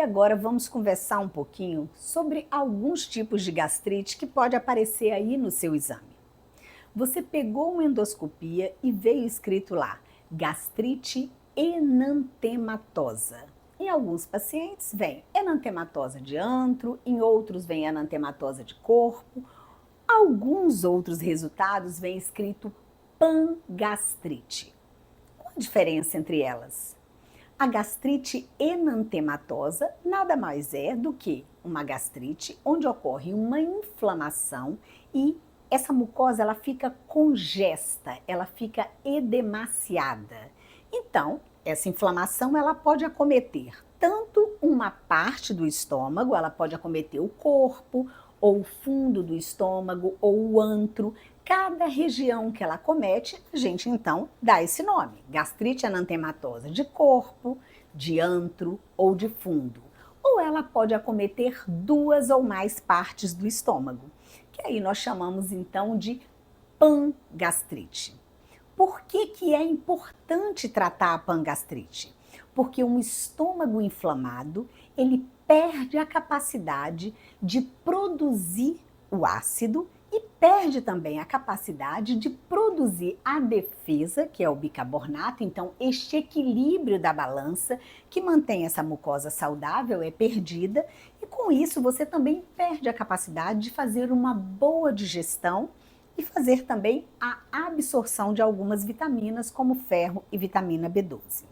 agora vamos conversar um pouquinho sobre alguns tipos de gastrite que pode aparecer aí no seu exame. Você pegou uma endoscopia e veio escrito lá, gastrite enantematosa. Em alguns pacientes vem enantematosa de antro, em outros vem enantematosa de corpo. Alguns outros resultados vem escrito pangastrite. Qual a diferença entre elas? A gastrite enantematosa nada mais é do que uma gastrite onde ocorre uma inflamação e essa mucosa ela fica congesta, ela fica edemaciada. Então, essa inflamação ela pode acometer tanto uma parte do estômago, ela pode acometer o corpo, ou o fundo do estômago, ou o antro. Cada região que ela acomete, a gente então dá esse nome, gastrite enantematosa de corpo, de antro ou de fundo. Ou ela pode acometer duas ou mais partes do estômago, que aí nós chamamos então de pangastrite. Por que é importante tratar a pangastrite? Porque um estômago inflamado, ele perde a capacidade de produzir o ácido e perde também a capacidade de produzir a defesa, que é o bicarbonato. Então, este equilíbrio da balança que mantém essa mucosa saudável é perdida e com isso você também perde a capacidade de fazer uma boa digestão e fazer também a absorção de algumas vitaminas, como ferro e vitamina B12.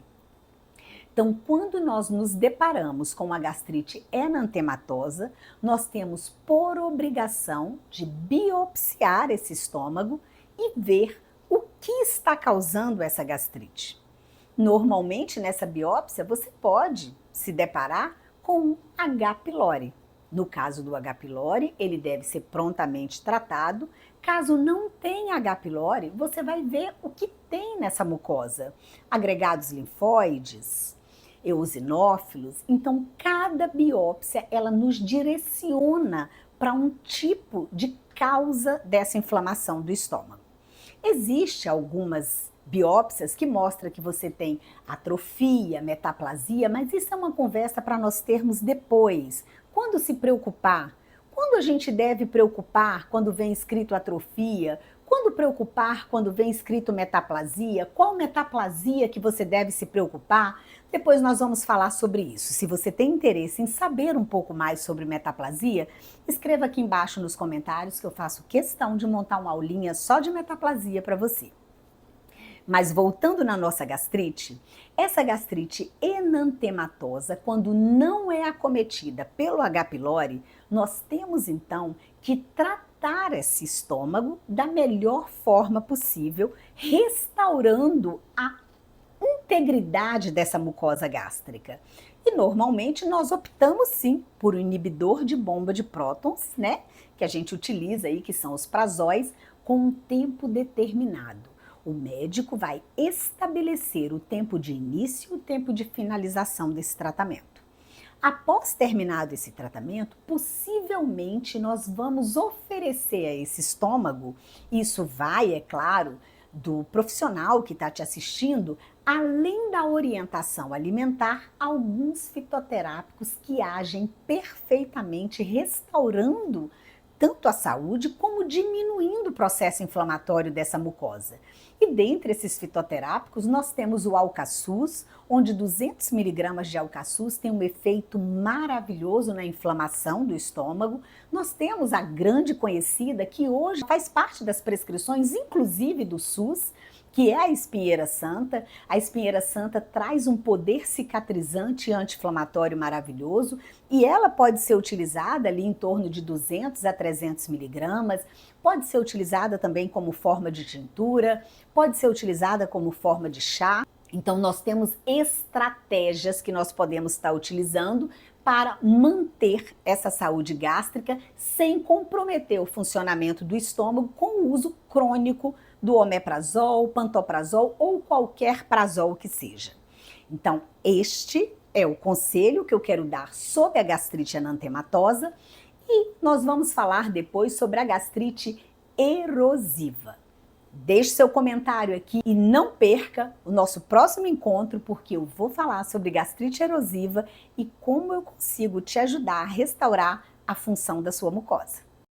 Então, quando nós nos deparamos com a gastrite enantematosa, nós temos por obrigação de biopsiar esse estômago e ver o que está causando essa gastrite. Normalmente, nessa biópsia, você pode se deparar com um H. pylori. No caso do H. pylori, ele deve ser prontamente tratado. Caso não tenha H. pylori, você vai ver o que tem nessa mucosa. Agregados linfóides, eosinófilos. Então, cada biópsia, ela nos direciona para um tipo de causa dessa inflamação do estômago. Existem algumas biópsias que mostram que você tem atrofia, metaplasia, mas isso é uma conversa para nós termos depois. Quando se preocupar? Quando a gente deve preocupar quando vem escrito atrofia? Quando preocupar quando vem escrito metaplasia? Qual metaplasia que você deve se preocupar? Depois nós vamos falar sobre isso. Se você tem interesse em saber um pouco mais sobre metaplasia, escreva aqui embaixo nos comentários que eu faço questão de montar uma aulinha só de metaplasia para você. Mas voltando na nossa gastrite, essa gastrite enantematosa, quando não é acometida pelo H. pylori, nós temos então que tratar esse estômago da melhor forma possível, restaurando a integridade dessa mucosa gástrica. E normalmente nós optamos sim por um inibidor de bomba de prótons, né? Que a gente utiliza aí, que são os prazóis, com um tempo determinado. O médico vai estabelecer o tempo de início e o tempo de finalização desse tratamento. Após terminado esse tratamento, possivelmente nós vamos oferecer a esse estômago, isso vai, é claro, do profissional que está te assistindo, além da orientação alimentar, alguns fitoterápicos que agem perfeitamente restaurando tanto a saúde como diminuindo o processo inflamatório dessa mucosa. E dentre esses fitoterápicos, nós temos o alcaçuz, onde 200 miligramas de alcaçuz tem um efeito maravilhoso na inflamação do estômago. Nós temos a grande conhecida, que hoje faz parte das prescrições, inclusive do SUS, que é a espinheira santa. A espinheira santa traz um poder cicatrizante e anti-inflamatório maravilhoso e ela pode ser utilizada ali em torno de 200 a 300 miligramas, pode ser utilizada também como forma de tintura, pode ser utilizada como forma de chá. Então nós temos estratégias que nós podemos estar utilizando para manter essa saúde gástrica sem comprometer o funcionamento do estômago com o uso crônico do omeprazol, pantoprazol ou qualquer prazol que seja. Então, este é o conselho que eu quero dar sobre a gastrite enantematosa e nós vamos falar depois sobre a gastrite erosiva. Deixe seu comentário aqui e não perca o nosso próximo encontro, porque eu vou falar sobre gastrite erosiva e como eu consigo te ajudar a restaurar a função da sua mucosa.